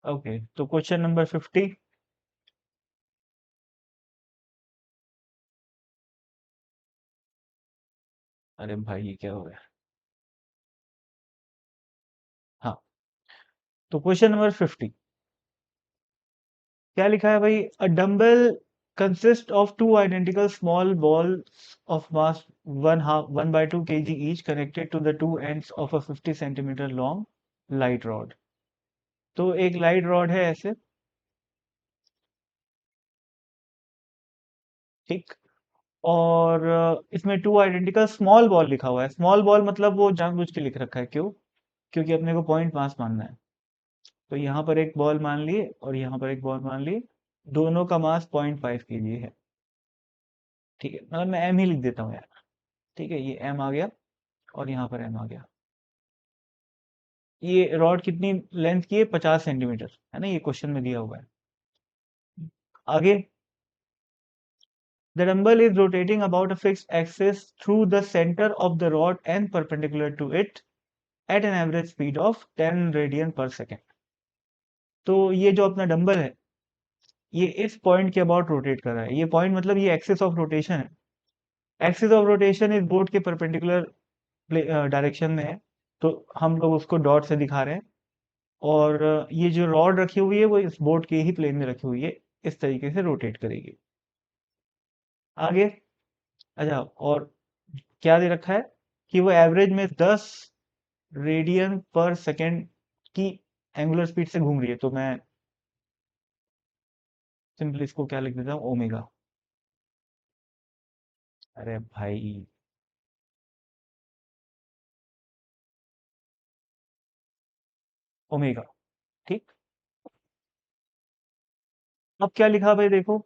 Okay, तो question number 50। अरे भाई ये क्या हो गया? हाँ, तो क्वेश्चन नंबर 50 क्या लिखा है भाई? A dumbbell consist of two identical small balls of mass 1/2 kg each connected to the two ends of a 50 centimeter long light rod। तो एक लाइट रॉड है ऐसे, ठीक। और इसमें टू आइडेंटिकल स्मॉल बॉल लिखा हुआ है। स्मॉल बॉल मतलब वो जानबूझ के लिख रखा है, क्यों? क्योंकि अपने को पॉइंट मास मानना है। तो यहाँ पर एक बॉल मान लिए और यहाँ पर एक बॉल मान लिए, दोनों का मास 0.5 kg है। ठीक है, मतलब मैं एम ही लिख देता हूँ यार। ठीक है, ये एम आ गया और यहाँ पर एम आ गया। ये रॉड कितनी लेंथ की है? 50 सेंटीमीटर, है ना, ये क्वेश्चन में दिया हुआ है। आगे, the dumbbell is rotating about a fixed axis through the center of the rod and perpendicular to it at an average speed of 10 radian पर सेकेंड। तो ये जो अपना डंबल है, ये इस पॉइंट के अबाउट रोटेट कर रहा है। ये पॉइंट मतलब ये एक्सिस ऑफ रोटेशन है। एक्सिस ऑफ रोटेशन इस बोर्ड के परपेंडिकुलर डायरेक्शन में है, तो हम लोग उसको डॉट से दिखा रहे हैं। और ये जो रॉड रखी हुई है वो इस बोर्ड के ही प्लेन में रखी हुई है, इस तरीके से रोटेट करेगी। आगे, अच्छा, और क्या दे रखा है कि वो एवरेज में 10 रेडियन पर सेकेंड की एंगुलर स्पीड से घूम रही है। तो मैं सिंपली इसको क्या लिख देता हूँ? ओमेगा। अरे भाई, ओमेगा, ठीक। अब क्या लिखा भाई देखो,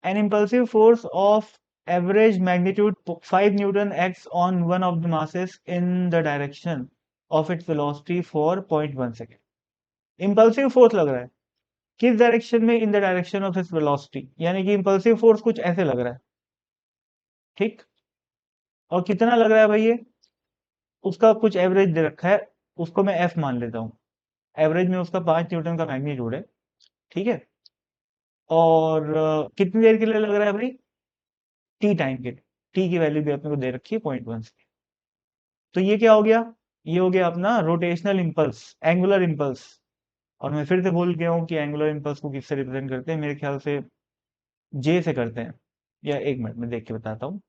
an impulsive force of average magnitude 5 Newton acts on one of the masses in the direction of its velocity for 0.1 second। impulsive force लग रहा है किस डायरेक्शन में? In the direction of its velocity, यानी कि impulsive force कुछ ऐसे लग रहा है, ठीक। और कितना लग रहा है भाई ये? उसका कुछ एवरेज दे रखा है, उसको मैं एफ मान लेता हूँ। एवरेज में उसका 5 न्यूटन का मैग्नीट्यूड है, ठीक है। और कितनी देर के लिए लग रहा है भाई? टी टाइम के लिए। टी की वैल्यू भी अपने को दे रखी है 0.1 से। तो ये क्या हो गया? ये हो गया अपना रोटेशनल इंपल्स, एंगुलर इंपल्स। और मैं फिर से भूल गया हूँ कि एंगुलर इंपल्स को किससे रिप्रेजेंट करते हैं। मेरे ख्याल से जे से करते हैं, या एक मिनट में देख के बताता हूँ।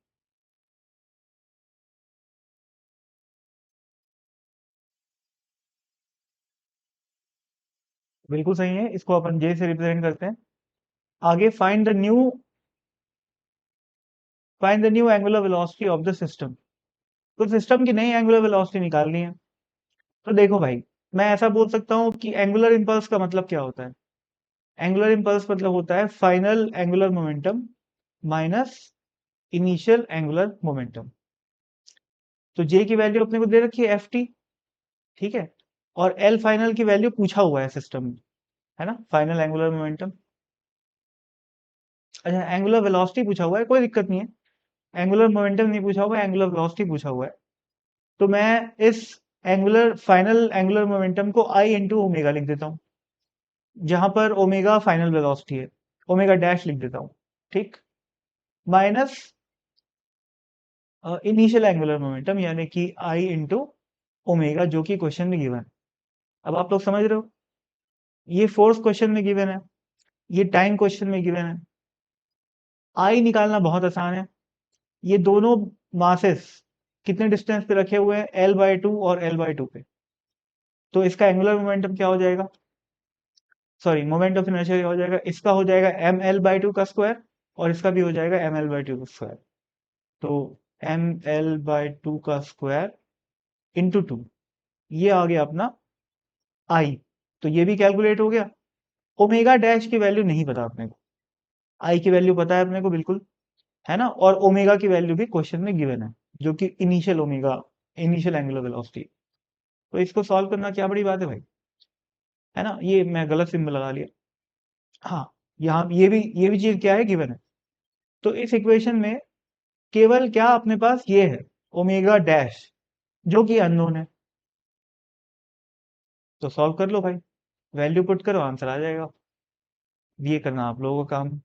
बिल्कुल सही है, इसको अपन जे से रिप्रेजेंट करते हैं। आगे, find the new angular velocity of the system. तो सिस्टम की नई एंगुलर वेलोसिटी निकालनी है। तो देखो भाई, मैं ऐसा बोल सकता हूँ कि एंगुलर इंपल्स का मतलब क्या होता है? एंगुलर इंपल्स मतलब होता है final angular momentum minus initial angular momentum. तो जे की वैल्यू अपने को दे रखी है एफ टी, ठीक है। और एल फाइनल की वैल्यू पूछा हुआ है सिस्टम में, है ना, फाइनल एंगुलर मोमेंटम। अच्छा, एंगुलर वेलोसिटी पूछा हुआ है, कोई दिक्कत नहीं है। एंगुलर मोमेंटम नहीं पूछा हुआ है, एंगुलर वेलोसिटी पूछा हुआ है। तो मैं इस फाइनल एंगुलर मोमेंटम को आई इंटू ओमेगा लिख देता हूँ, जहां पर ओमेगा फाइनल वेलोसिटी है। ओमेगा डैश लिख देता हूँ, ठीक। माइनस इनिशियल एंगुलर मोमेंटम, यानी कि आई इंटू ओमेगा, जो कि क्वेश्चन में गिवन है। अब आप लोग समझ रहे हो, ये फोर्स क्वेश्चन में गिवन है, ये टाइम क्वेश्चन में गिवन है। आई निकालना बहुत आसान है। ये दोनों मासेस कितने डिस्टेंस पे रखे हुए हैं? L/2 और L/2 पे। तो इसका एंगुलर मोमेंटम क्या हो जाएगा? सॉरी, मोमेंट ऑफ इनर्शिया क्या हो जाएगा? इसका हो जाएगा ml/2 का स्क्वायर, और इसका भी हो जाएगा ml/2 का स्क्वायर। तो ml/2 का स्क्वायर इंटू 2, ये आ गया अपना आई। तो ये भी कैलकुलेट हो गया। ओमेगा डैश की वैल्यू नहीं पता अपने को, आई की वैल्यू पता है अपने को बिल्कुल, है ना। और ओमेगा की वैल्यू भी क्वेश्चन में गिवन है, जो कि initial omega, initial angular velocity. तो इसको सॉल्व करना क्या बड़ी बात है भाई, है ना। ये मैं गलत सिंबल लगा लिया। हाँ, यहाँ ये भी चीज क्या है? गिवन है। तो इस इक्वेशन में केवल क्या अपने पास ये है? ओमेगा डैश, जो कि अननोन है। तो सॉल्व कर लो भाई। वैल्यू पुट करो, आंसर आ जाएगा। ये करना आप लोगों का काम है।